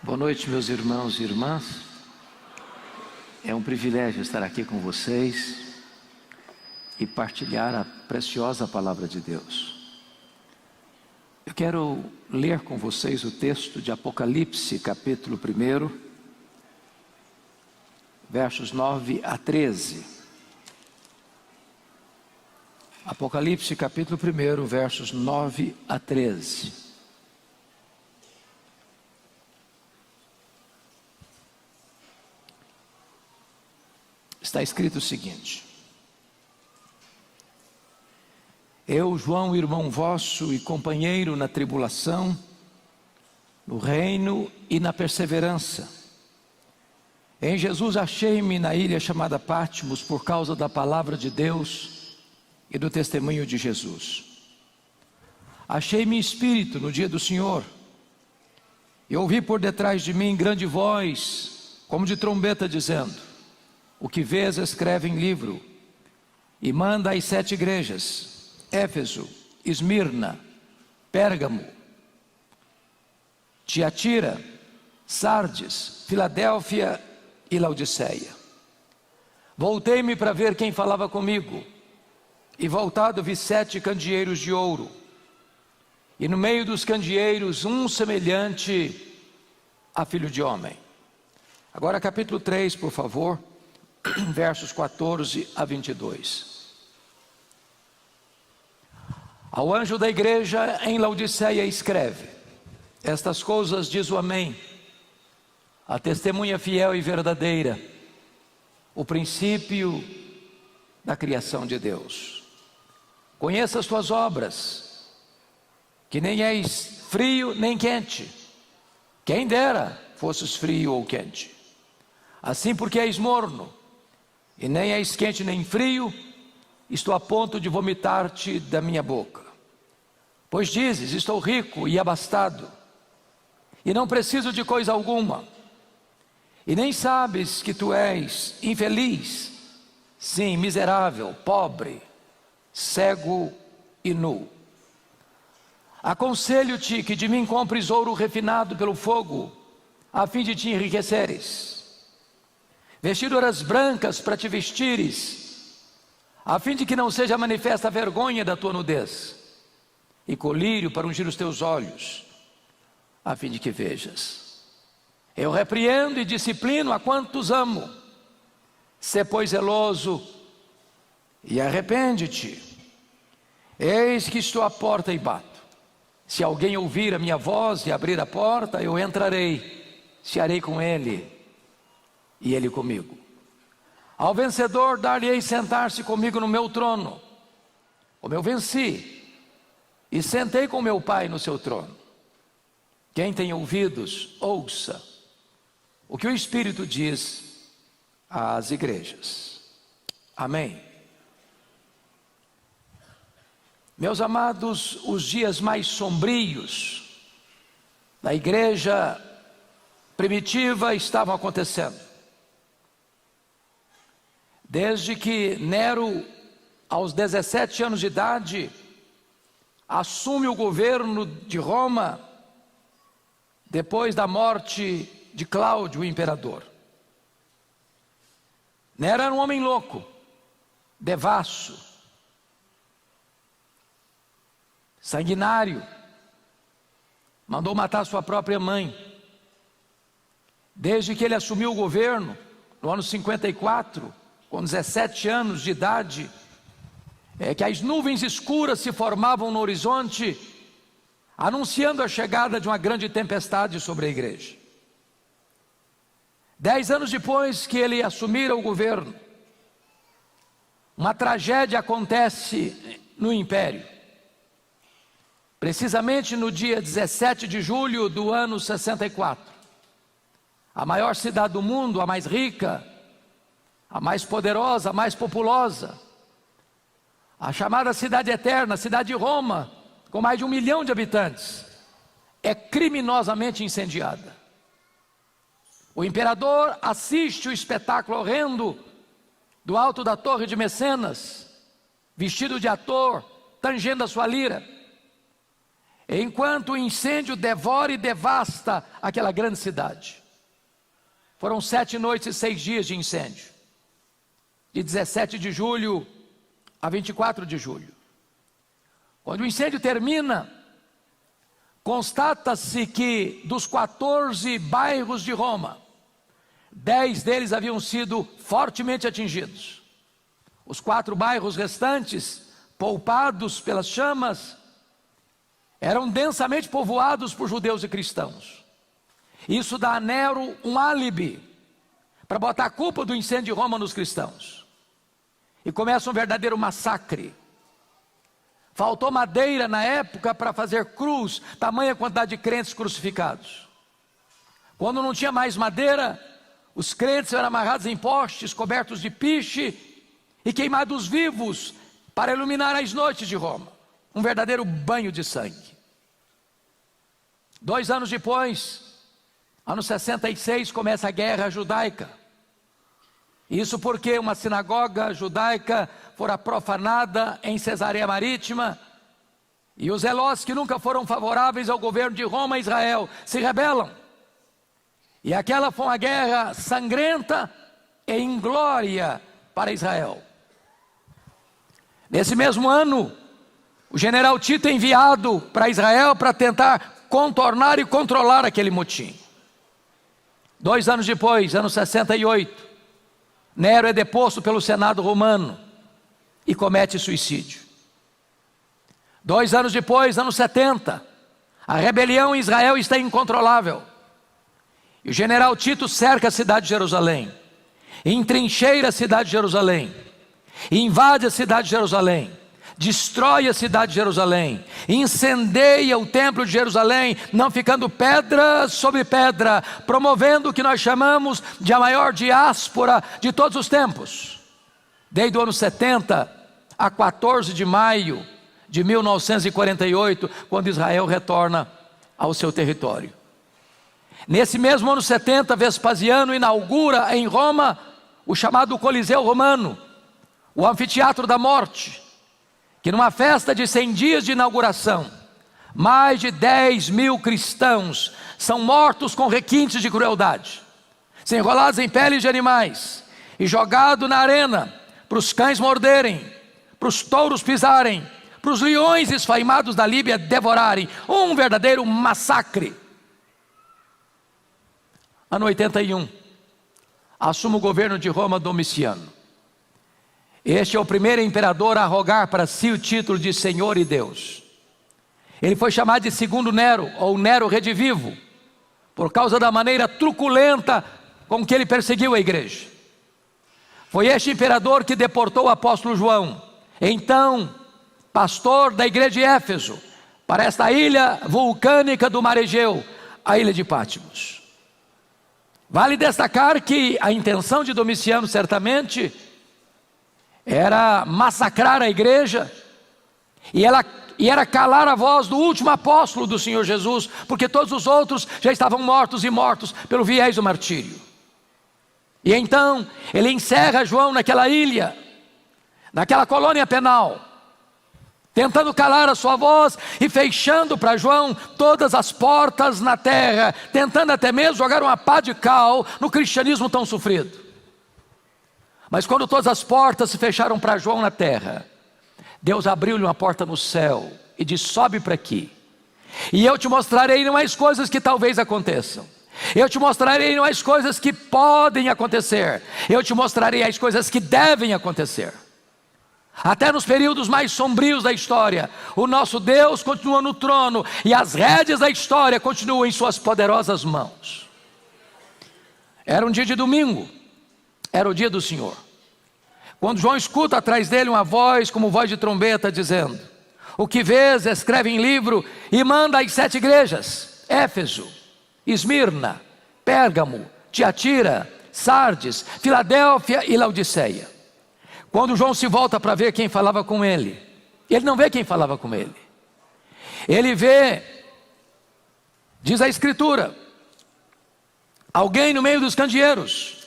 Boa noite, meus irmãos e irmãs. É um privilégio estar aqui com vocês e partilhar a preciosa palavra de Deus. Eu quero ler com vocês o texto de Apocalipse, capítulo 1, versos 9 a 13. Apocalipse, capítulo 1, versos 9 a 13. Está escrito o seguinte: Eu, João, irmão vosso e companheiro na tribulação, no reino e na perseverança, em Jesus achei-me na ilha chamada Patmos por causa da palavra de Deus e do testemunho de Jesus. Achei-me em espírito no dia do Senhor, e ouvi por detrás de mim grande voz, como de trombeta, dizendo: O que vês, escreve em livro, e manda às 7 igrejas: Éfeso, Esmirna, Pérgamo, Tiatira, Sardes, Filadélfia e Laodiceia. Voltei-me para ver quem falava comigo, e voltado vi 7 candeeiros de ouro, e no meio dos candeeiros um semelhante a filho de homem. Agora capítulo 3, por favor, versos 14 a 22. Ao anjo da igreja em Laodiceia escreve: Estas coisas diz o Amém, a testemunha fiel e verdadeira, o princípio da criação de Deus. Conheça as tuas obras, que nem és frio nem quente. Quem dera fosses frio ou quente. Assim, porque és morno, e nem és quente nem frio, estou a ponto de vomitar-te da minha boca. Pois dizes: estou rico e abastado, e não preciso de coisa alguma, e nem sabes que tu és infeliz, sim, miserável, pobre, cego e nu. Aconselho-te que de mim compres ouro refinado pelo fogo, a fim de te enriqueceres, vestiduras brancas para te vestires, a fim de que não seja manifesta a vergonha da tua nudez, e colírio para ungir os teus olhos, a fim de que vejas. Eu repreendo e disciplino a quantos amo. Sê, pois, zeloso e arrepende-te. Eis que estou à porta e bato. Se alguém ouvir a minha voz e abrir a porta, eu entrarei, cearei com ele e ele comigo. Ao vencedor dar-lhe-ei sentar-se comigo no meu trono, como eu venci e sentei com meu Pai no seu trono. Quem tem ouvidos, ouça o que o Espírito diz às igrejas. Amém. Meus amados, os dias mais sombrios da igreja primitiva estavam acontecendo. Desde que Nero, aos 17 anos de idade, assume o governo de Roma, depois da morte de Cláudio, o imperador. Nero era um homem louco, devasso, sanguinário, mandou matar sua própria mãe. Desde que ele assumiu o governo, no ano 54, com 17 anos de idade, que as nuvens escuras se formavam no horizonte, anunciando a chegada de uma grande tempestade sobre a igreja. 10 anos depois que ele assumira o governo, uma tragédia acontece no império. Precisamente no dia 17 de julho do ano 64, a maior cidade do mundo, a mais rica, a mais poderosa, a mais populosa, a chamada cidade eterna, a cidade de Roma, com mais de 1 milhão de habitantes, é criminosamente incendiada. O imperador assiste o espetáculo horrendo do alto da torre de Mecenas, vestido de ator, tangendo a sua lira. enquanto o incêndio devora e devasta aquela grande cidade. Foram 7 noites e 6 dias de incêndio, de 17 de julho a 24 de julho. Quando o incêndio termina, constata-se que dos 14 bairros de Roma, 10 deles haviam sido fortemente atingidos. Os 4 bairros restantes, poupados pelas chamas, eram densamente povoados por judeus e cristãos. Isso dá a Nero um álibi para botar a culpa do incêndio de Roma nos cristãos. E começa um verdadeiro massacre. Faltou madeira na época para fazer cruz, tamanha quantidade de crentes crucificados. Quando não tinha mais madeira, os crentes eram amarrados em postes, cobertos de piche e queimados vivos para iluminar as noites de Roma. Um verdadeiro banho de sangue. 2 anos depois, ano 66, começa a guerra judaica. Isso porque uma sinagoga judaica fora profanada em Cesareia Marítima, e os zelotes que nunca foram favoráveis ao governo de Roma e Israel se rebelam. E aquela foi uma guerra sangrenta e inglória para Israel. Nesse mesmo ano, o general Tito é enviado para Israel para tentar contornar e controlar aquele motim. 2 anos depois, ano 68, Nero é deposto pelo Senado romano e comete suicídio. 2 anos depois, ano 70, a rebelião em Israel está incontrolável. E o general Tito cerca a cidade de Jerusalém, entrincheira a cidade de Jerusalém, invade a cidade de Jerusalém, destrói a cidade de Jerusalém, incendeia o templo de Jerusalém, não ficando pedra sobre pedra, promovendo o que nós chamamos de a maior diáspora de todos os tempos. Desde o ano 70 a 14 de maio de 1948, quando Israel retorna ao seu território. Nesse mesmo ano 70, Vespasiano inaugura em Roma o chamado Coliseu Romano, o Anfiteatro da Morte, que numa festa de 100 dias de inauguração, mais de 10.000 cristãos são mortos com requintes de crueldade, são enrolados em peles de animais e jogados na arena para os cães morderem, para os touros pisarem, para os leões esfaimados da Líbia devorarem. Um verdadeiro massacre. Ano 81, assume o governo de Roma Domiciano. Este é o primeiro imperador a arrogar para si o título de Senhor e Deus. Ele foi chamado de segundo Nero, ou Nero redivivo, por causa da maneira truculenta com que ele perseguiu a igreja. Foi este imperador que deportou o apóstolo João, então pastor da igreja de Éfeso, para esta ilha vulcânica do mar Egeu, a ilha de Patmos. Vale destacar que a intenção de Domiciano certamente era massacrar a igreja, e era calar a voz do último apóstolo do Senhor Jesus, porque todos os outros já estavam mortos pelo viés do martírio. E então ele encerra João naquela ilha, naquela colônia penal, tentando calar a sua voz e fechando para João todas as portas na terra, tentando até mesmo jogar uma pá de cal no cristianismo tão sofrido. Mas quando todas as portas se fecharam para João na terra, Deus abriu-lhe uma porta no céu e disse: sobe para aqui, e eu te mostrarei não as coisas que talvez aconteçam, eu te mostrarei não as coisas que podem acontecer, eu te mostrarei as coisas que devem acontecer. Até nos períodos mais sombrios da história, o nosso Deus continua no trono, e as rédeas da história continuam em suas poderosas mãos. Era um dia de domingo, era o dia do Senhor, quando João escuta atrás dele uma voz como voz de trombeta dizendo: o que vês, escreve em livro e manda às 7 igrejas: Éfeso, Esmirna, Pérgamo, Tiatira, Sardes, Filadélfia e Laodiceia. Quando João se volta para ver quem falava com ele, ele não vê quem falava com ele, ele vê, diz a escritura, alguém no meio dos candeeiros.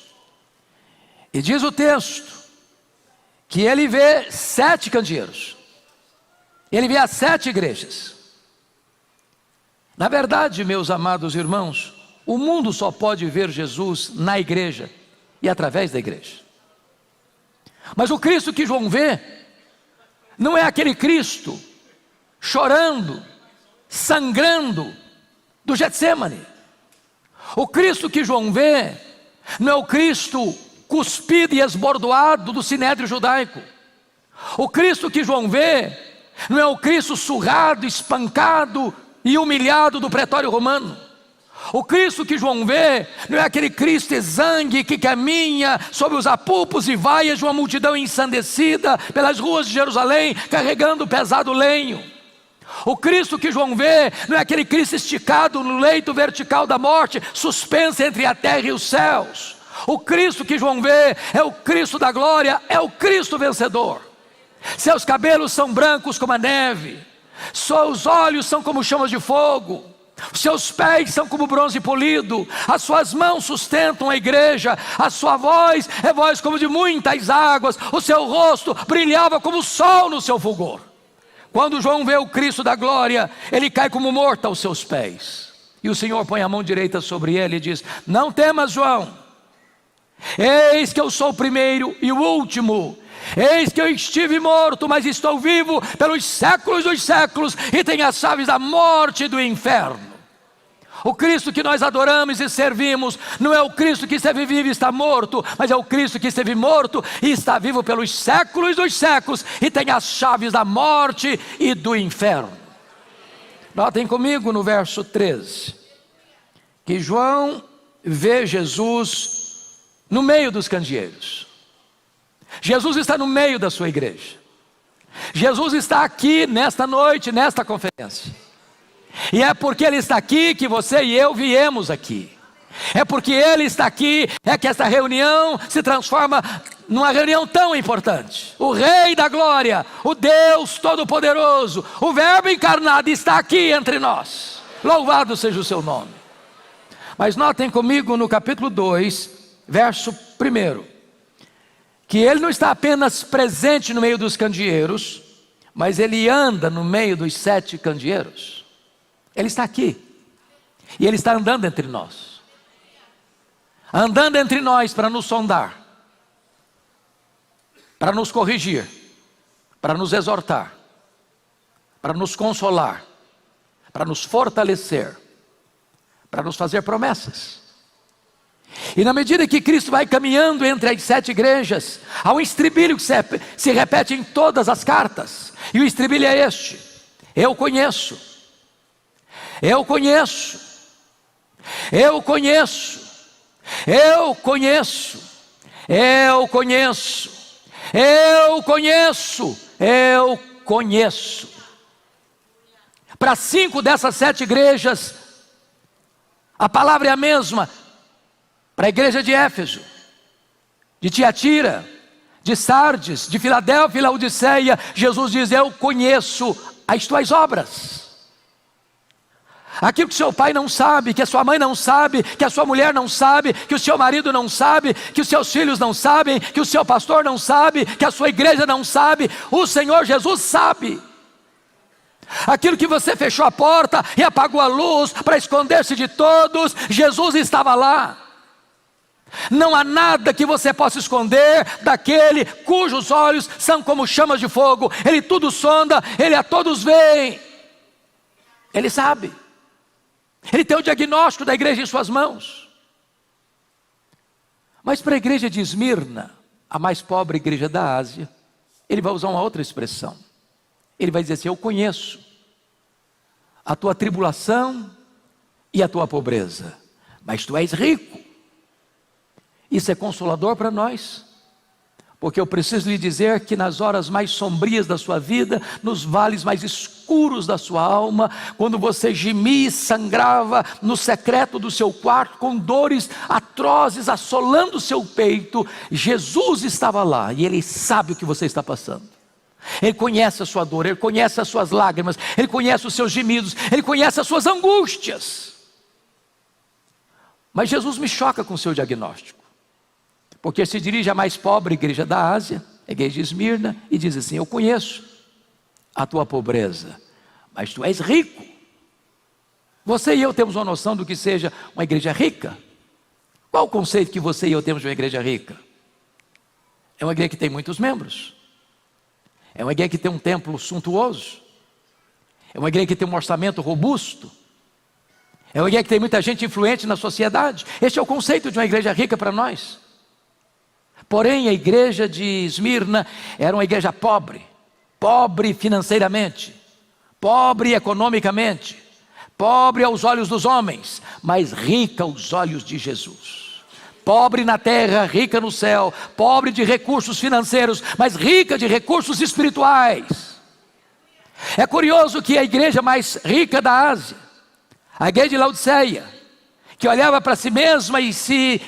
E diz o texto que ele vê 7 candeeiros, ele vê as 7 igrejas. Na verdade, meus amados irmãos, o mundo só pode ver Jesus na igreja e através da igreja. Mas o Cristo que João vê não é aquele Cristo chorando, sangrando do Getsêmani. O Cristo que João vê não é o Cristo cuspido e esbordoado do sinédrio judaico. O Cristo que João vê não é o Cristo surrado, espancado e humilhado do pretório romano. O Cristo que João vê não é aquele Cristo exangue que caminha sobre os apulpos e vaias de uma multidão ensandecida pelas ruas de Jerusalém, carregando pesado lenho. O Cristo que João vê não é aquele Cristo esticado no leito vertical da morte, suspenso entre a terra e os céus. O Cristo que João vê é o Cristo da glória, é o Cristo vencedor. Seus cabelos são brancos como a neve, seus olhos são como chamas de fogo, os seus pés são como bronze polido, as suas mãos sustentam a igreja, a sua voz é voz como de muitas águas, o seu rosto brilhava como o sol no seu fulgor. Quando João vê o Cristo da glória, ele cai como morto aos seus pés, e o Senhor põe a mão direita sobre ele e diz: não temas, João, eis que eu sou o primeiro e o último. Eis que eu estive morto, mas estou vivo pelos séculos dos séculos, e tenho as chaves da morte e do inferno. O Cristo que nós adoramos e servimos não é o Cristo que esteve vivo e está morto, mas é o Cristo que esteve morto e está vivo pelos séculos dos séculos, e tem as chaves da morte e do inferno. Notem comigo no verso 13, que João vê Jesus no meio dos candeeiros. Jesus está no meio da sua igreja. Jesus está aqui nesta noite, nesta conferência. E é porque Ele está aqui que você e eu viemos aqui. É porque Ele está aqui é que esta reunião se transforma numa reunião tão importante. O Rei da Glória, o Deus Todo-Poderoso, o Verbo encarnado está aqui entre nós. Louvado seja o seu nome. Mas notem comigo no capítulo 2, verso 1, que Ele não está apenas presente no meio dos candeeiros, mas Ele anda no meio dos 7 candeeiros. Ele está aqui, e Ele está andando entre nós. Andando entre nós para nos sondar, para nos corrigir, para nos exortar, para nos consolar, para nos fortalecer, para nos fazer promessas. E na medida que Cristo vai caminhando entre as 7 igrejas, há um estribilho que se repete em todas as cartas. E o estribilho é este: eu conheço, eu conheço, eu conheço, eu conheço, eu conheço, eu conheço, eu conheço. Para 5 dessas 7 igrejas, a palavra é a mesma. Para a igreja de Éfeso, de Tiatira, de Sardes, de Filadélfia e Laodiceia, Jesus diz: eu conheço as tuas obras. Aquilo que seu pai não sabe, que a sua mãe não sabe, que a sua mulher não sabe, que o seu marido não sabe, que os seus filhos não sabem, que o seu pastor não sabe, que a sua igreja não sabe, o Senhor Jesus sabe. Aquilo que você fechou a porta e apagou a luz para esconder-se de todos, Jesus estava lá. Não há nada que você possa esconder daquele cujos olhos são como chamas de fogo. Ele tudo sonda, Ele a todos vê. Ele sabe. Ele tem o diagnóstico da igreja em suas mãos. Mas para a igreja de Esmirna, a mais pobre igreja da Ásia, Ele vai usar uma outra expressão. Ele vai dizer assim: eu conheço a tua tribulação e a tua pobreza, mas tu és rico. Isso é consolador para nós, porque eu preciso lhe dizer que nas horas mais sombrias da sua vida, nos vales mais escuros da sua alma, quando você gemia e sangrava no secreto do seu quarto, com dores atrozes assolando o seu peito, Jesus estava lá, e Ele sabe o que você está passando. Ele conhece a sua dor, Ele conhece as suas lágrimas, Ele conhece os seus gemidos, Ele conhece as suas angústias. Mas Jesus me choca com o seu diagnóstico, porque se dirige à mais pobre igreja da Ásia, a igreja de Esmirna, e diz assim: eu conheço a tua pobreza, mas tu és rico. Você e eu temos uma noção do que seja uma igreja rica. Qual o conceito que você e eu temos de uma igreja rica? É uma igreja que tem muitos membros. É uma igreja que tem um templo suntuoso. É uma igreja que tem um orçamento robusto. É uma igreja que tem muita gente influente na sociedade. Este é o conceito de uma igreja rica para nós. Porém, a igreja de Esmirna era uma igreja pobre. Pobre financeiramente. Pobre economicamente. Pobre aos olhos dos homens, mas rica aos olhos de Jesus. Pobre na terra, rica no céu. Pobre de recursos financeiros, mas rica de recursos espirituais. É curioso que a igreja mais rica da Ásia, a igreja de Laodiceia, que olhava para si mesma e se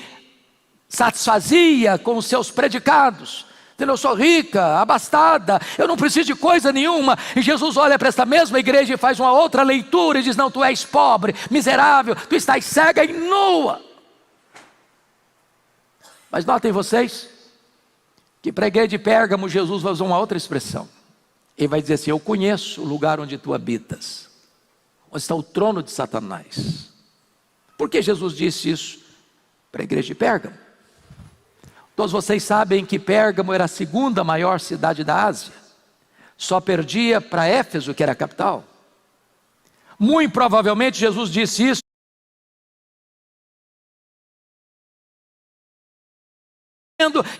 satisfazia com os seus predicados, dizendo: eu sou rica, abastada, eu não preciso de coisa nenhuma. E Jesus olha para esta mesma igreja e faz uma outra leitura e diz: não, tu és pobre, miserável, tu estás cega e nua. Mas notem vocês, que para a igreja de Pérgamo, Jesus vai usar uma outra expressão. Ele vai dizer assim: eu conheço o lugar onde tu habitas, onde está o trono de Satanás. Por que Jesus disse isso para a igreja de Pérgamo? Todos vocês sabem que Pérgamo era a segunda maior cidade da Ásia. Só perdia para Éfeso, que era a capital. Muito provavelmente Jesus disse isso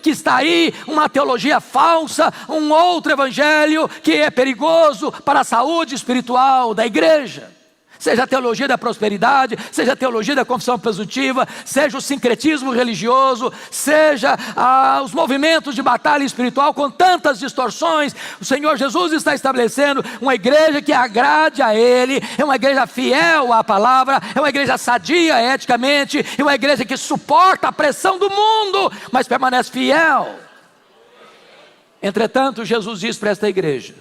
que está aí uma teologia falsa, um outro evangelho que é perigoso para a saúde espiritual da igreja. Seja a teologia da prosperidade, seja a teologia da confissão presuntiva, seja o sincretismo religioso, seja os movimentos de batalha espiritual com tantas distorções. O Senhor Jesus está estabelecendo uma igreja que agrade a Ele, é uma igreja fiel à palavra, é uma igreja sadia eticamente, é uma igreja que suporta a pressão do mundo, mas permanece fiel. Entretanto, Jesus diz para esta igreja: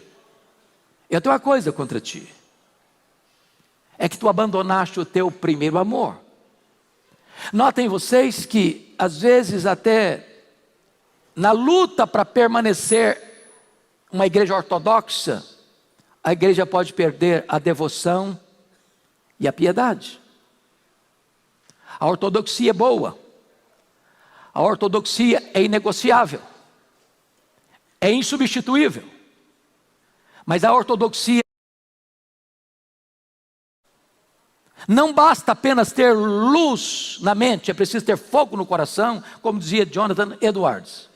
eu tenho uma coisa contra ti. É que tu abandonaste o teu primeiro amor. Notem vocês que, às vezes, até na luta para permanecer uma igreja ortodoxa, a igreja pode perder a devoção e a piedade. A ortodoxia é boa. A ortodoxia é inegociável. É insubstituível. Mas a ortodoxia não basta apenas ter luz na mente, é preciso ter fogo no coração, como dizia Jonathan Edwards.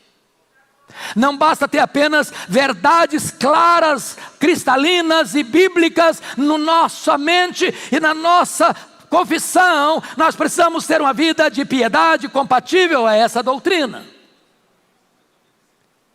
Não basta ter apenas verdades claras, cristalinas e bíblicas na nossa mente e na nossa confissão. Nós precisamos ter uma vida de piedade compatível a essa doutrina.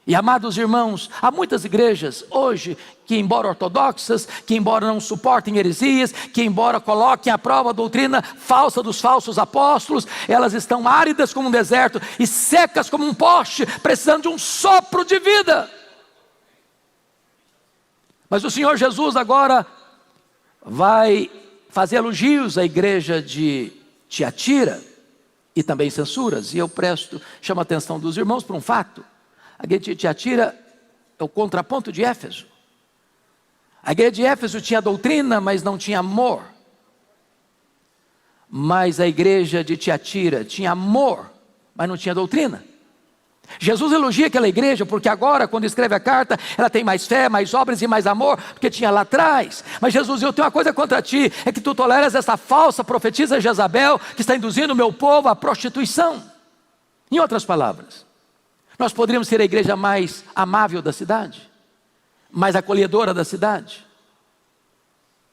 E amados irmãos, há muitas igrejas hoje que, embora ortodoxas, que embora não suportem heresias, que embora coloquem à prova a doutrina falsa dos falsos apóstolos, elas estão áridas como um deserto e secas como um poste, precisando de um sopro de vida. Mas o Senhor Jesus agora vai fazer elogios à igreja de Tiatira e também censuras. E eu chamo a atenção dos irmãos para um fato. A igreja de Tiatira é o contraponto de Éfeso. A igreja de Éfeso tinha doutrina, mas não tinha amor. Mas a igreja de Tiatira tinha amor, mas não tinha doutrina. Jesus elogia aquela igreja porque agora, quando escreve a carta, ela tem mais fé, mais obras e mais amor, porque tinha lá atrás. Mas Jesus, eu tenho uma coisa contra ti, é que tu toleras essa falsa profetisa Jezabel, que está induzindo o meu povo à prostituição. Em outras palavras, nós poderíamos ser a igreja mais amável da cidade, mais acolhedora da cidade,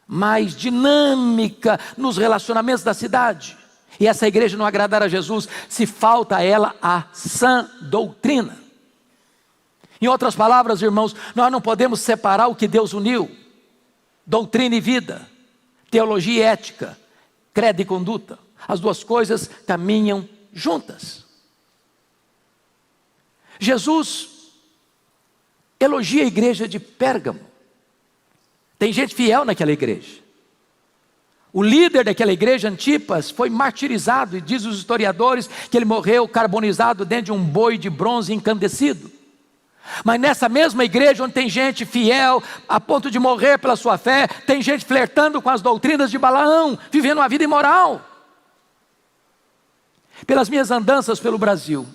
mais dinâmica nos relacionamentos da cidade. E essa igreja não agradar a Jesus se falta a ela a sã doutrina. Em outras palavras, irmãos, nós não podemos separar o que Deus uniu: doutrina e vida, teologia e ética, credo e conduta. As duas coisas caminham juntas. Jesus elogia a igreja de Pérgamo. Tem gente fiel naquela igreja. O líder daquela igreja, Antipas, foi martirizado, e diz os historiadores que ele morreu carbonizado dentro de um boi de bronze incandescido. Mas nessa mesma igreja, onde tem gente fiel, a ponto de morrer pela sua fé, tem gente flertando com as doutrinas de Balaão, vivendo uma vida imoral. Pelas minhas andanças pelo Brasil,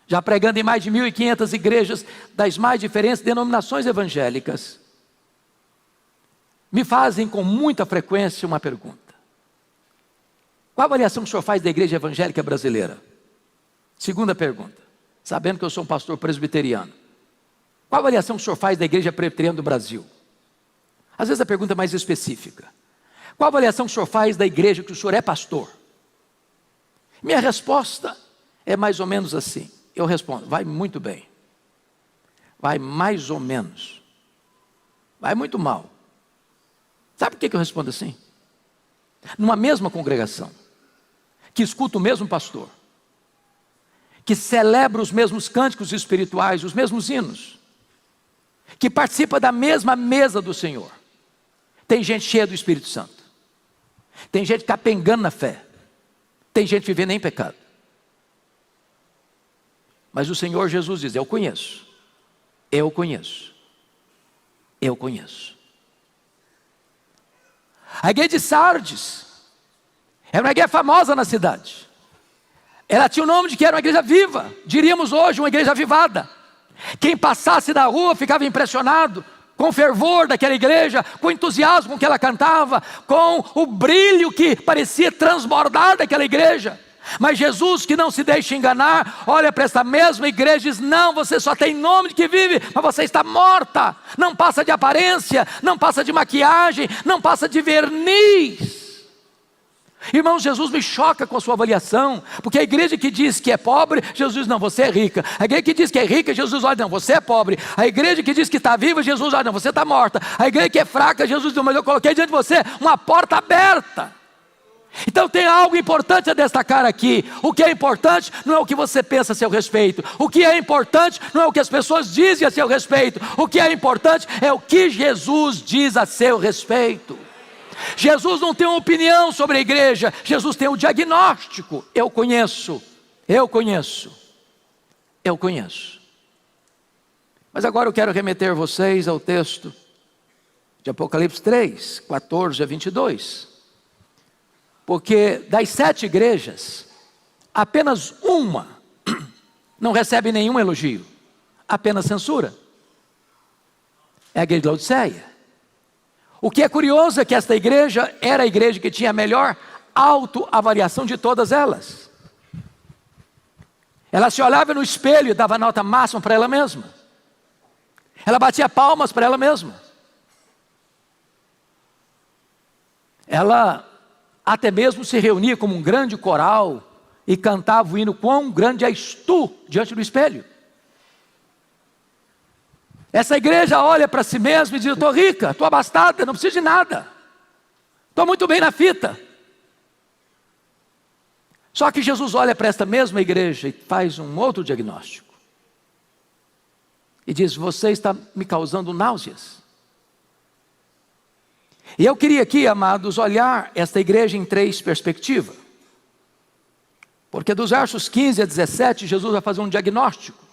já pregando em mais de 1.500 igrejas das mais diferentes denominações evangélicas, me fazem com muita frequência uma pergunta: qual a avaliação que o senhor faz da igreja evangélica brasileira? Segunda pergunta, sabendo que eu sou um pastor presbiteriano, qual a avaliação que o senhor faz da igreja presbiteriana do Brasil? Às vezes a pergunta é mais específica: qual a avaliação que o senhor faz da igreja que o senhor é pastor? Minha resposta é mais ou menos assim. Eu respondo: vai muito bem, vai mais ou menos, vai muito mal. Sabe por que eu respondo assim? Numa mesma congregação, que escuta o mesmo pastor, que celebra os mesmos cânticos espirituais, os mesmos hinos, que participa da mesma mesa do Senhor, tem gente cheia do Espírito Santo, tem gente capengando na fé, tem gente vivendo em pecado. Mas o Senhor Jesus diz: eu conheço, eu conheço, eu conheço. A igreja de Sardes era uma igreja famosa na cidade. Ela tinha o nome de que era uma igreja viva, diríamos hoje uma igreja avivada. Quem passasse na rua ficava impressionado com o fervor daquela igreja, com o entusiasmo com que ela cantava, com o brilho que parecia transbordar daquela igreja. Mas Jesus, que não se deixa enganar, olha para essa mesma igreja e diz: não, você só tem nome de que vive, mas você está morta. Não passa de aparência, não passa de maquiagem, não passa de verniz. Irmãos, Jesus me choca com a sua avaliação, porque a igreja que diz que é pobre, Jesus diz: não, você é rica. A igreja que diz que é rica, Jesus olha: não, você é pobre. A igreja que diz que está viva, Jesus olha: não, você está morta. A igreja que é fraca, Jesus diz: mas eu coloquei diante de você uma porta aberta. Então tem algo importante a destacar aqui. O que é importante não é o que você pensa a seu respeito. O que é importante não é o que as pessoas dizem a seu respeito. O que é importante é o que Jesus diz a seu respeito. Jesus não tem uma opinião sobre a igreja, Jesus tem um diagnóstico: eu conheço, eu conheço, eu conheço. Mas agora eu quero remeter vocês ao texto de Apocalipse 3, 14 a 22. Porque das 7 igrejas, apenas uma não recebe nenhum elogio, apenas censura. É a igreja de Laodiceia. O que é curioso é que esta igreja era a igreja que tinha a melhor autoavaliação de todas elas. Ela se olhava no espelho e dava nota máxima para ela mesma. Ela batia palmas para ela mesma. Ela até mesmo se reunia como um grande coral e cantava o hino: quão grande és tu, diante do espelho. Essa igreja olha para si mesma e diz: eu estou rica, estou abastada, não preciso de nada, estou muito bem na fita. Só que Jesus olha para esta mesma igreja e faz um outro diagnóstico e diz: você está me causando náuseas. E eu queria aqui, amados, olhar esta igreja em 3 perspectivas. Porque dos versos 15 a 17, Jesus vai fazer um diagnóstico.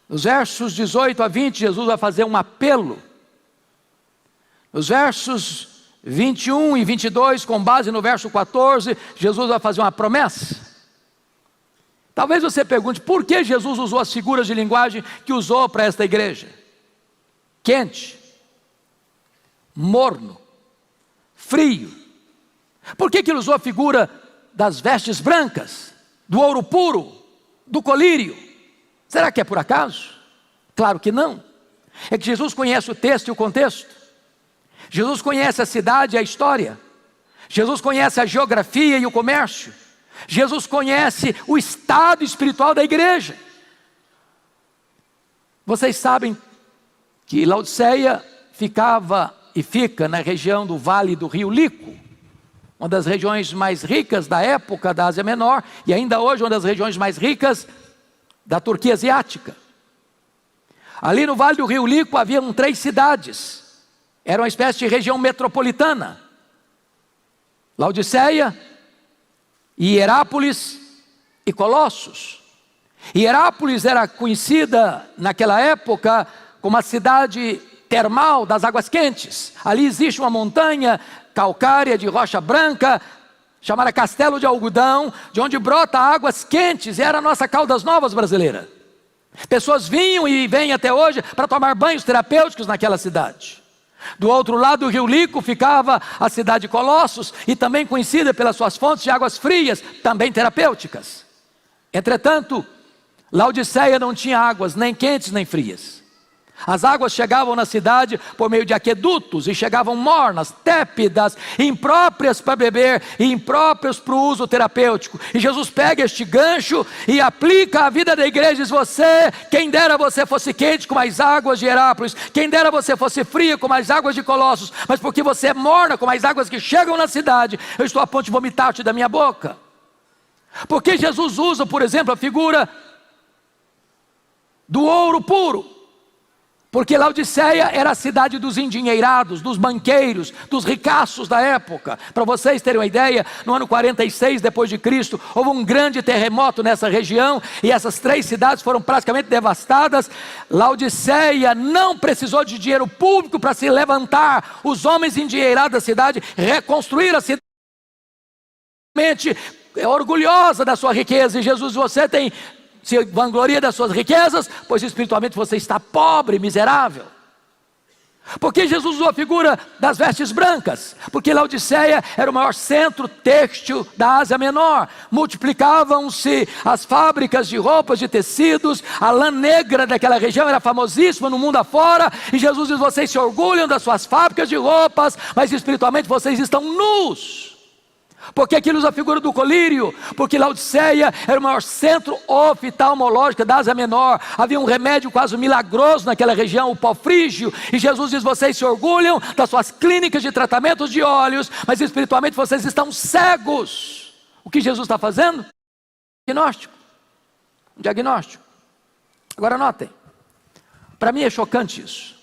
Nos versos 18 a 20, Jesus vai fazer um apelo. Nos versos 21 e 22, com base no verso 14, Jesus vai fazer uma promessa. Talvez você pergunte: por que Jesus usou as figuras de linguagem que usou para esta igreja? Quente, morno, frio. Por que ele usou a figura das vestes brancas, do ouro puro, do colírio? Será que é por acaso? Claro que não. É que Jesus conhece o texto e o contexto. Jesus conhece a cidade e a história. Jesus conhece a geografia e o comércio. Jesus conhece o estado espiritual da igreja. Vocês sabem que Laodiceia ficava e fica na região do Vale do Rio Lico, uma das regiões mais ricas da época da Ásia Menor, e ainda hoje uma das regiões mais ricas da Turquia asiática. Ali no Vale do Rio Lico haviam 3 cidades, era uma espécie de região metropolitana: Laodiceia, Hierápolis e Colossos. Hierápolis era conhecida naquela época como a cidade termal das águas quentes. Ali existe uma montanha calcária de rocha branca, chamada Castelo de Algodão, de onde brota águas quentes, e era a nossa Caldas Novas brasileira. Pessoas vinham e vêm até hoje para tomar banhos terapêuticos naquela cidade. Do outro lado do rio Lico ficava a cidade de Colossos, e também conhecida pelas suas fontes de águas frias, também terapêuticas. Entretanto, Laodiceia não tinha águas nem quentes nem frias. As águas chegavam na cidade por meio de aquedutos e chegavam mornas, tépidas, impróprias para beber e impróprias para o uso terapêutico. E Jesus pega este gancho e aplica a vida da igreja e diz: você, quem dera você fosse quente como as águas de Hierápolis, quem dera você fosse fria como as águas de Colossos, mas porque você é morna como as águas que chegam na cidade, eu estou a ponto de vomitar-te da minha boca. Porque Jesus usa, por exemplo, a figura do ouro puro. Porque Laodiceia era a cidade dos endinheirados, dos banqueiros, dos ricaços da época. Para vocês terem uma ideia, no ano 46 depois de Cristo, houve um grande terremoto nessa região, e essas 3 cidades foram praticamente devastadas. Laodiceia não precisou de dinheiro público para se levantar. Os homens endinheirados da cidade reconstruíram a cidade, orgulhosa da sua riqueza. E Jesus, você se vangloria das suas riquezas, pois espiritualmente você está pobre, miserável. Porque Jesus usou a figura das vestes brancas? Porque Laodiceia era o maior centro têxtil da Ásia Menor. Multiplicavam-se as fábricas de roupas, de tecidos. A lã negra daquela região era famosíssima no mundo afora. E Jesus diz: vocês se orgulham das suas fábricas de roupas, mas espiritualmente vocês estão nus. Porque aquilo usa a figura do colírio, porque Laodiceia era o maior centro oftalmológico da Ásia Menor. Havia um remédio quase milagroso naquela região, o pó frígio. E Jesus diz: vocês se orgulham das suas clínicas de tratamento de olhos, mas espiritualmente vocês estão cegos. O que Jesus está fazendo? Um diagnóstico. Agora notem, para mim é chocante isso.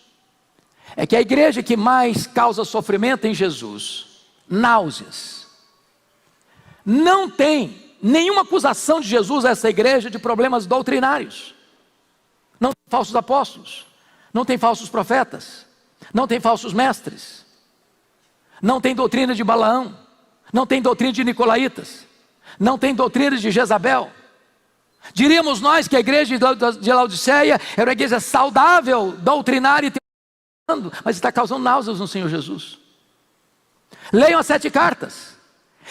É que a igreja que mais causa sofrimento em Jesus, náuseas, não tem nenhuma acusação de Jesus a essa igreja de problemas doutrinários. Não tem falsos apóstolos, não tem falsos profetas, não tem falsos mestres, não tem doutrina de Balaão, não tem doutrina de Nicolaítas, não tem doutrina de Jezabel. Diríamos nós que a igreja de Laodiceia era uma igreja saudável, doutrinária, mas está causando náuseas no Senhor Jesus. Leiam as 7 cartas.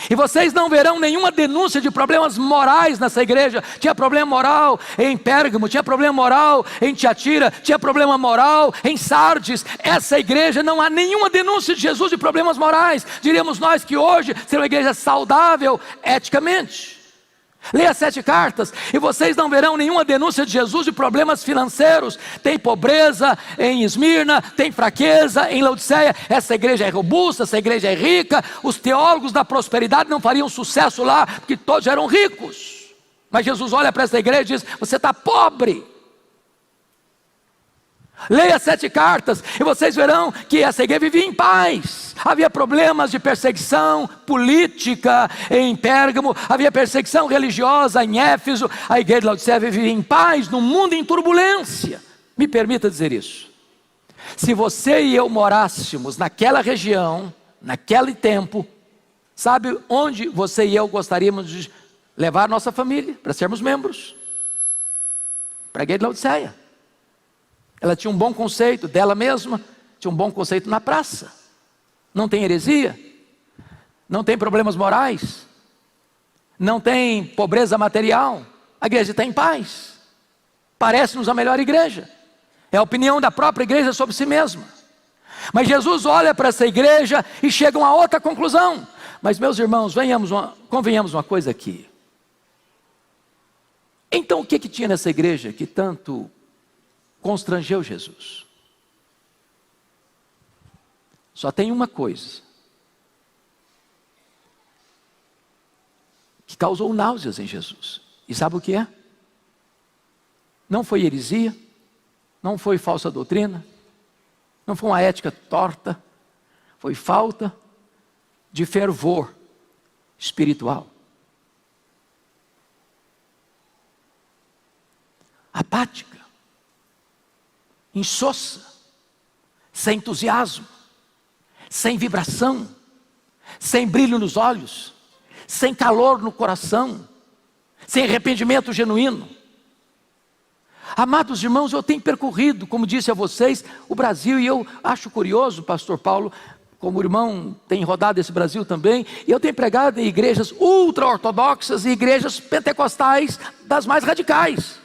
E vocês não verão nenhuma denúncia de problemas morais nessa igreja. Tinha problema moral em Pérgamo, tinha problema moral em Tiatira, tinha problema moral em Sardes. Essa igreja não há nenhuma denúncia de Jesus de problemas morais. Diríamos nós que hoje será uma igreja saudável eticamente. Leia as 7 cartas e vocês não verão nenhuma denúncia de Jesus de problemas financeiros. Tem pobreza em Esmirna, tem fraqueza em Laodiceia. Essa igreja é robusta, essa igreja é rica. Os teólogos da prosperidade não fariam sucesso lá, porque todos eram ricos. Mas Jesus olha para essa igreja e diz: você está pobre. Leia as 7 cartas e vocês verão que essa igreja vivia em paz. Havia problemas de perseguição política em Pérgamo, havia perseguição religiosa em Éfeso. A igreja de Laodiceia vivia em paz, num mundo em turbulência. Me permita dizer isso: se você e eu morássemos naquela região, naquele tempo, sabe onde você e eu gostaríamos de levar nossa família para sermos membros? Para a igreja de Laodiceia. Ela tinha um bom conceito dela mesma, tinha um bom conceito na praça. Não tem heresia, não tem problemas morais, não tem pobreza material. A igreja está em paz. Parece-nos a melhor igreja. É a opinião da própria igreja sobre si mesma. Mas Jesus olha para essa igreja e chega a uma outra conclusão. Mas meus irmãos, convenhamos uma coisa aqui. Então o que tinha nessa igreja que tanto constrangeu Jesus? Só tem uma coisa que causou náuseas em Jesus. E sabe o que é? Não foi heresia, não foi falsa doutrina, não foi uma ética torta, foi falta de fervor espiritual. apática, insossa, sem entusiasmo, sem vibração, sem brilho nos olhos, sem calor no coração, sem arrependimento genuíno. Amados irmãos, eu tenho percorrido, como disse a vocês, o Brasil, e eu acho curioso, pastor Paulo, como o irmão tem rodado esse Brasil também, e eu tenho pregado em igrejas ultra-ortodoxas e igrejas pentecostais das mais radicais.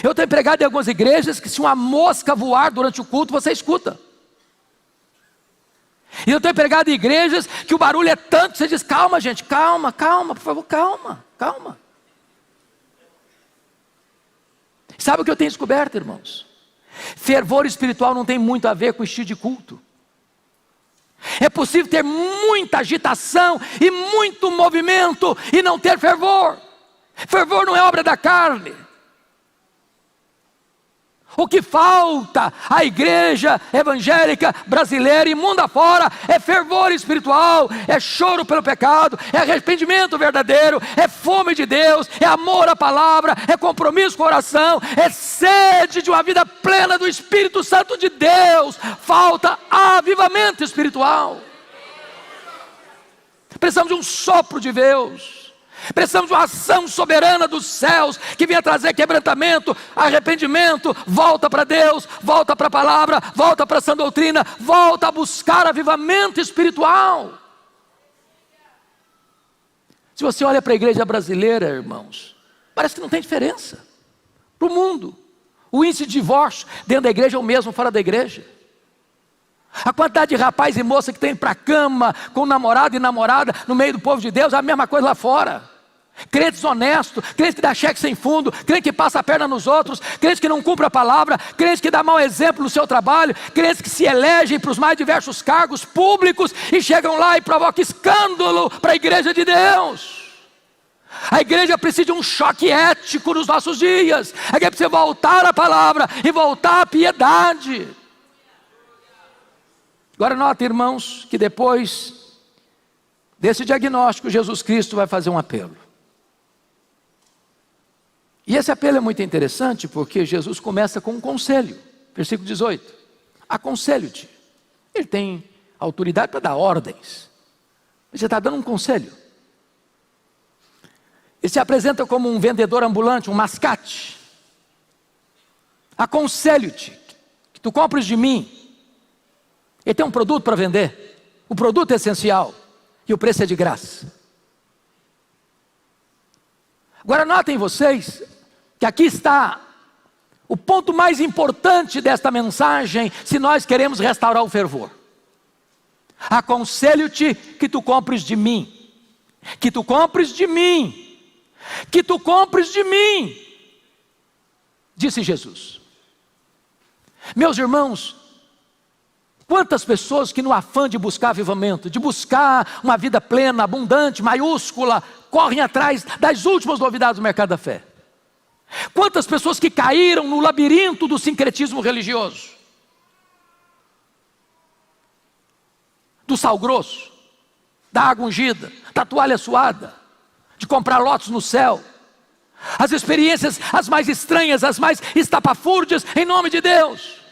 Eu tenho pregado em algumas igrejas que se uma mosca voar durante o culto, você escuta. E eu tenho pregado em igrejas que o barulho é tanto que você diz, calma gente, calma, por favor, calma. Sabe o que eu tenho descoberto, irmãos? Fervor espiritual não tem muito a ver com estilo de culto. É possível ter muita agitação e muito movimento e não ter fervor. Fervor não é obra da carne. O que falta à igreja evangélica brasileira e mundo afora é fervor espiritual, é choro pelo pecado, é arrependimento verdadeiro, é fome de Deus, é amor à palavra, é compromisso com a oração, é sede de uma vida plena do Espírito Santo de Deus. Falta avivamento espiritual. Precisamos de um sopro de Deus. Precisamos de uma ação soberana dos céus, que venha trazer quebrantamento, arrependimento, volta para Deus, volta para a palavra, volta para a sã doutrina, volta a buscar avivamento espiritual. Se você olha para a igreja brasileira, irmãos, parece que não tem diferença para o mundo. O índice de divórcio dentro da igreja é o mesmo fora da igreja. A quantidade de rapaz e moça que tem para a cama com namorado e namorada no meio do povo de Deus é a mesma coisa lá fora. Crentes honestos, crentes que dá cheque sem fundo, crente que passa a perna nos outros, crentes que não cumpre a palavra, crentes que dá mau exemplo no seu trabalho, crentes que se elegem para os mais diversos cargos públicos e chegam lá e provocam escândalo para a igreja de Deus. A igreja precisa de um choque ético nos nossos dias. A igreja precisa voltar à palavra e voltar à piedade. Agora nota, irmãos, que depois desse diagnóstico, Jesus Cristo vai fazer um apelo. E esse apelo é muito interessante porque Jesus começa com um conselho. Versículo 18. Aconselho-te. Ele tem autoridade para dar ordens. Você está dando um conselho. Ele se apresenta como um vendedor ambulante, um mascate. Aconselho-te que tu compres de mim. Ele tem um produto para vender. O produto é essencial e o preço é de graça. Agora notem vocês que aqui está o ponto mais importante desta mensagem, se nós queremos restaurar o fervor. Aconselho-te que tu compres de mim. Que tu compres de mim. Que tu compres de mim. Disse Jesus. Meus irmãos, quantas pessoas que no afã de buscar avivamento, de buscar uma vida plena, abundante, maiúscula, correm atrás das últimas novidades do mercado da fé. Quantas pessoas que caíram no labirinto do sincretismo religioso, do sal grosso, da água ungida, da toalha suada, de comprar lotes no céu, as experiências as mais estranhas, as mais estapafúrdias, em nome de Deus,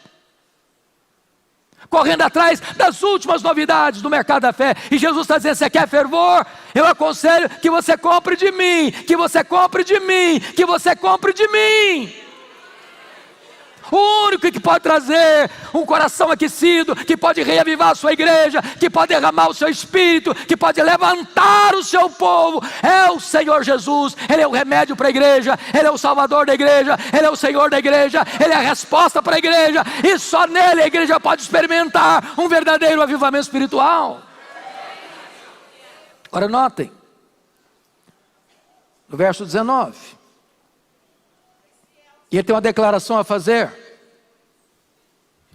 correndo atrás das últimas novidades do mercado da fé. E Jesus está dizendo, você quer fervor? Eu aconselho que você compre de mim, que você compre de mim, que você compre de mim. O único que pode trazer um coração aquecido, que pode reavivar a sua igreja, que pode derramar o seu espírito, que pode levantar o seu povo, é o Senhor Jesus. Ele é o remédio para a igreja, Ele é o salvador da igreja, Ele é o Senhor da igreja, Ele é a resposta para a igreja, e só nele a igreja pode experimentar um verdadeiro avivamento espiritual. Agora notem, no verso 19, e ele tem uma declaração a fazer,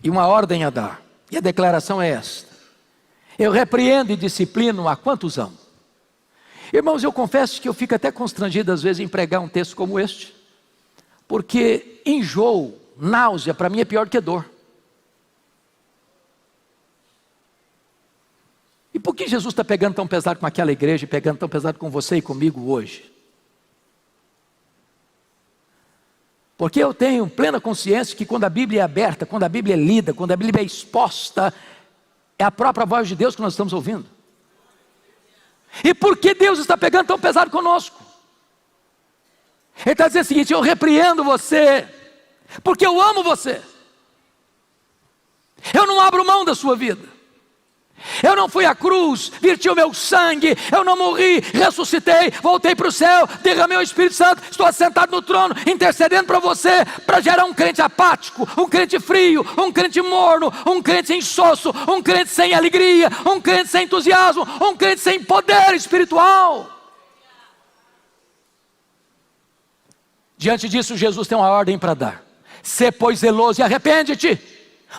e uma ordem a dar, e a declaração é esta: eu repreendo e disciplino a quantos amo. Irmãos, eu confesso que eu fico até constrangido às vezes em pregar um texto como este, porque enjoo, náusea, para mim é pior do que dor. E por que Jesus está pegando tão pesado com aquela igreja e pegando tão pesado com você e comigo hoje? Porque eu tenho plena consciência que quando a Bíblia é aberta, quando a Bíblia é lida, quando a Bíblia é exposta, é a própria voz de Deus que nós estamos ouvindo. E por que Deus está pegando tão pesado conosco? Ele está dizendo o seguinte: eu repreendo você, porque eu amo você. Eu não abro mão da sua vida. Eu não fui à cruz, verti o meu sangue, eu não morri, ressuscitei, voltei para o céu, derramei o Espírito Santo, estou assentado no trono, intercedendo para você, para gerar um crente apático, um crente frio, um crente morno, um crente insosso, um crente sem alegria, um crente sem entusiasmo, um crente sem poder espiritual. Diante disso, Jesus tem uma ordem para dar: sê, pois, zeloso e arrepende-te,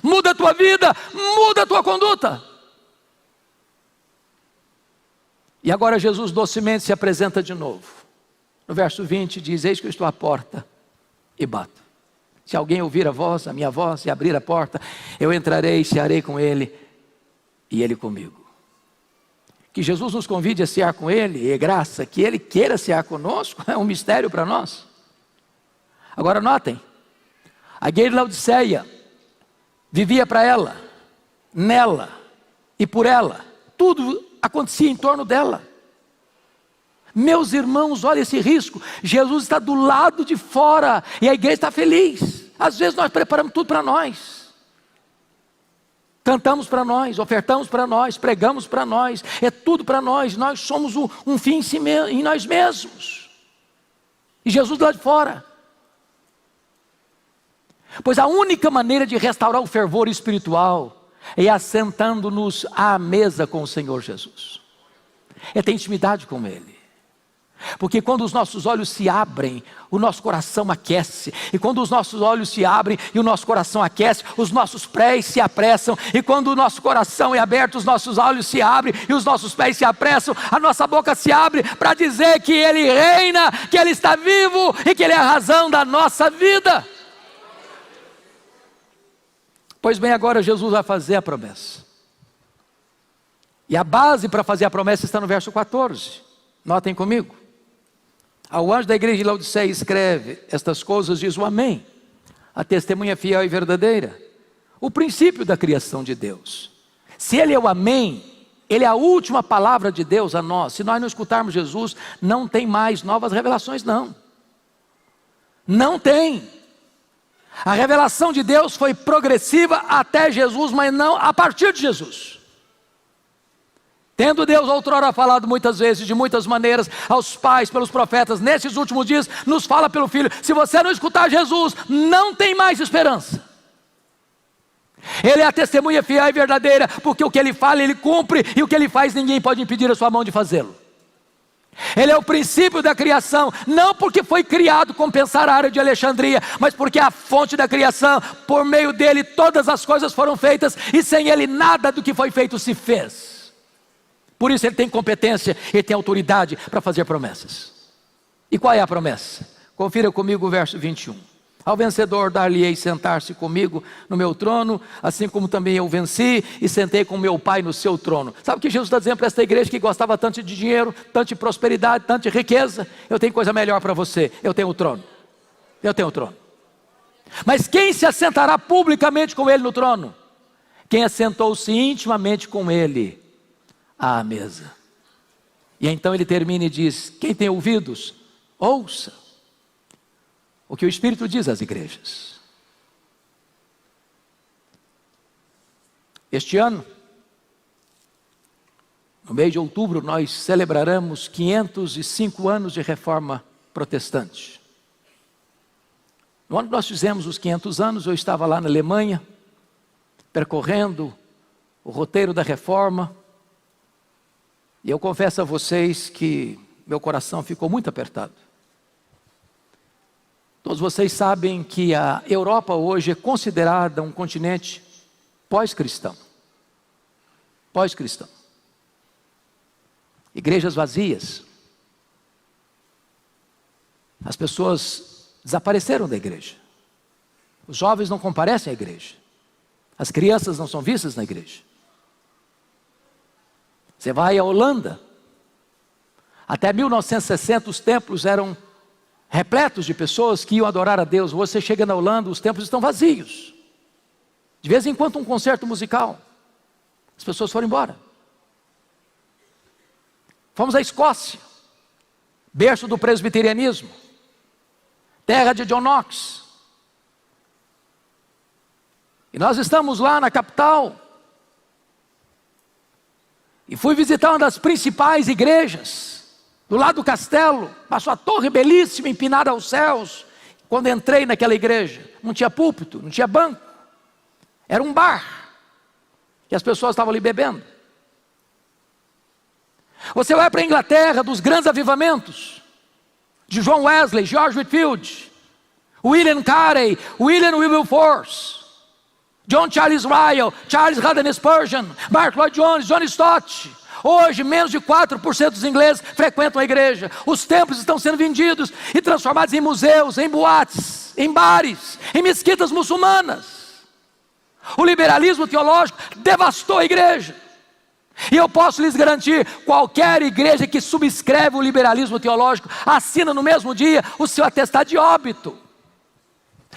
muda a tua vida, muda a tua conduta. E agora Jesus docemente se apresenta de novo. No verso 20 diz: eis que eu estou à porta e bato. Se alguém ouvir a minha voz, e abrir a porta, eu entrarei e cearei com ele, e ele comigo. Que Jesus nos convide a cear com ele, é graça. Que ele queira cear conosco, é um mistério para nós. Agora notem, a igreja de Laodiceia vivia para ela, nela e por ela. Tudo acontecia em torno dela. Meus irmãos, olha esse risco. Jesus está do lado de fora e a igreja está feliz. Às vezes nós preparamos tudo para nós. Cantamos para nós, ofertamos para nós, pregamos para nós. É tudo para nós. Nós somos um fim em nós mesmos. E Jesus do lado de fora. Pois a única maneira de restaurar o fervor espiritual é assentando-nos à mesa com o Senhor Jesus. É ter intimidade com Ele. Porque quando os nossos olhos se abrem, o nosso coração aquece. E quando os nossos olhos se abrem e o nosso coração aquece, os nossos pés se apressam. E quando o nosso coração é aberto, os nossos olhos se abrem e os nossos pés se apressam, a nossa boca se abre para dizer que Ele reina, que Ele está vivo e que Ele é a razão da nossa vida. Pois bem, agora Jesus vai fazer a promessa. E a base para fazer a promessa está no verso 14. Notem comigo. Ao anjo da igreja de Laodiceia escreve estas coisas, diz o Amém, a testemunha fiel e verdadeira, o princípio da criação de Deus. Se Ele é o Amém, Ele é a última palavra de Deus a nós. Se nós não escutarmos Jesus, não tem mais novas revelações, não. Não tem. A revelação de Deus foi progressiva até Jesus, mas não a partir de Jesus. Tendo Deus outrora falado muitas vezes, de muitas maneiras, aos pais, pelos profetas, nesses últimos dias, nos fala pelo Filho. Se você não escutar Jesus, não tem mais esperança. Ele é a testemunha fiel e verdadeira, porque o que Ele fala, Ele cumpre, e o que Ele faz, ninguém pode impedir a sua mão de fazê-lo. Ele é o princípio da criação, não porque foi criado como pensar a área de Alexandria, mas porque é a fonte da criação. Por meio dele todas as coisas foram feitas, e sem ele nada do que foi feito se fez. Por isso ele tem competência, ele tem autoridade para fazer promessas. E qual é a promessa? Confira comigo o verso 21. Ao vencedor dar-lhe-ei sentar-se comigo no meu trono, assim como também eu venci e sentei com meu Pai no seu trono. Sabe o que Jesus está dizendo para esta igreja que gostava tanto de dinheiro, tanto de prosperidade, tanto de riqueza? Eu tenho coisa melhor para você, eu tenho o trono. Eu tenho o trono. Mas quem se assentará publicamente com ele no trono? Quem assentou-se intimamente com ele à mesa. E então ele termina e diz: quem tem ouvidos, ouça o que o Espírito diz às igrejas. Este ano, no mês de outubro, nós celebraremos 505 anos de reforma protestante. No ano que nós fizemos os 500 anos, eu estava lá na Alemanha, percorrendo o roteiro da reforma, e eu confesso a vocês que meu coração ficou muito apertado. Todos vocês sabem que a Europa hoje é considerada um continente pós-cristão. Pós-cristão. Igrejas vazias. As pessoas desapareceram da igreja. Os jovens não comparecem à igreja. As crianças não são vistas na igreja. Você vai à Holanda. Até 1960 os templos eram repletos de pessoas que iam adorar a Deus. Você chega na Holanda, os templos estão vazios. De vez em quando um concerto musical. As pessoas foram embora. Fomos à Escócia, berço do presbiterianismo, terra de John Knox. E nós estamos lá na capital. E fui visitar uma das principais igrejas, do lado do castelo. Passou a torre belíssima, empinada aos céus. Quando entrei naquela igreja, não tinha púlpito, não tinha banco. Era um bar. E as pessoas estavam ali bebendo. Você vai para a Inglaterra, dos grandes avivamentos, de John Wesley, George Whitefield, William Carey, William Wilberforce, John Charles Ryle, Charles Haddon Spurgeon, Mark Lloyd Jones, John Stott. Hoje, menos de 4% dos ingleses frequentam a igreja. Os templos estão sendo vendidos e transformados em museus, em boates, em bares, em mesquitas muçulmanas. O liberalismo teológico devastou a igreja. E eu posso lhes garantir, qualquer igreja que subscreve o liberalismo teológico, assina no mesmo dia o seu atestado de óbito.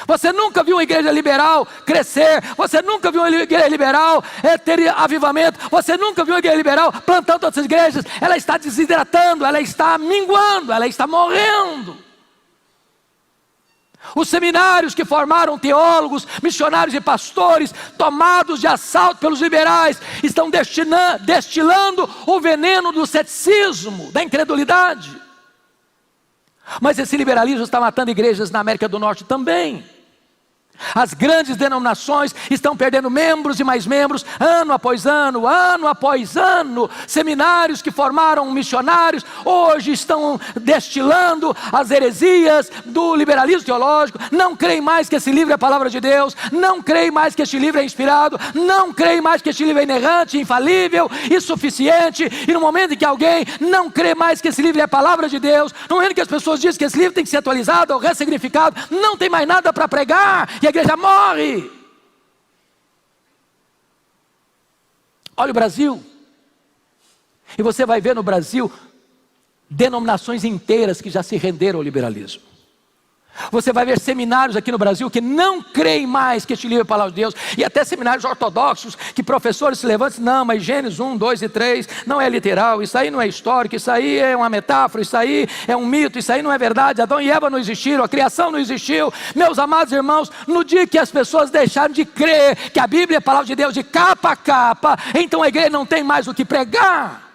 Você nunca viu uma igreja liberal crescer, você nunca viu uma igreja liberal ter avivamento, você nunca viu uma igreja liberal plantando outras igrejas. Ela está desidratando, ela está minguando, ela está morrendo. Os seminários que formaram teólogos, missionários e pastores, tomados de assalto pelos liberais, estão destilando o veneno do ceticismo, da incredulidade. Mas esse liberalismo está matando igrejas na América do Norte também. As grandes denominações estão perdendo membros e mais membros, ano após ano, ano após ano. Seminários que formaram missionários, hoje estão destilando as heresias do liberalismo teológico. Não creem mais que esse livro é a palavra de Deus, não creem mais que este livro é inspirado, não creem mais que este livro é inerrante, infalível e suficiente. E no momento em que alguém não crê mais que esse livro é a palavra de Deus, no momento em que as pessoas dizem que esse livro tem que ser atualizado ou ressignificado, não tem mais nada para pregar, e a igreja morre. Olha o Brasil, e você vai ver no Brasil denominações inteiras que já se renderam ao liberalismo. Você vai ver seminários aqui no Brasil que não creem mais que este livro é a palavra de Deus, e até seminários ortodoxos que professores se levantam e dizem, não, mas Gênesis 1, 2 e 3 não é literal, isso aí não é histórico, isso aí é uma metáfora, isso aí é um mito, isso aí não é verdade, Adão e Eva não existiram, a criação não existiu. Meus amados irmãos, no dia que as pessoas deixaram de crer que a Bíblia é a palavra de Deus de capa a capa, então a igreja não tem mais o que pregar.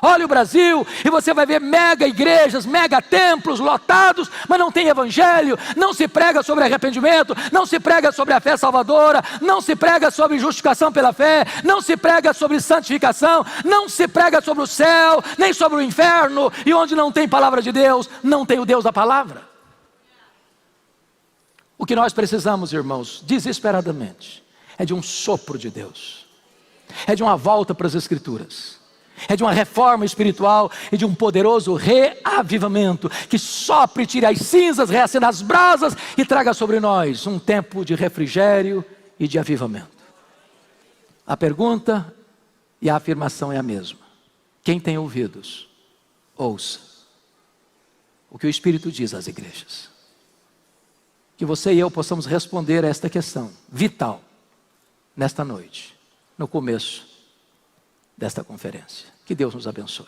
Olha o Brasil, e você vai ver mega igrejas, mega templos lotados, mas não tem evangelho, não se prega sobre arrependimento, não se prega sobre a fé salvadora, não se prega sobre justificação pela fé, não se prega sobre santificação, não se prega sobre o céu, nem sobre o inferno. E onde não tem palavra de Deus, não tem o Deus da palavra. O que nós precisamos, irmãos, desesperadamente, é de um sopro de Deus, é de uma volta para as Escrituras, é de uma reforma espiritual e de um poderoso reavivamento que sopre, tire as cinzas, reacenda as brasas e traga sobre nós um tempo de refrigério e de avivamento. A pergunta e a afirmação é a mesma. Quem tem ouvidos, ouça o que o Espírito diz às igrejas. Que você e eu possamos responder a esta questão vital nesta noite, no começo desta conferência. Que Deus nos abençoe.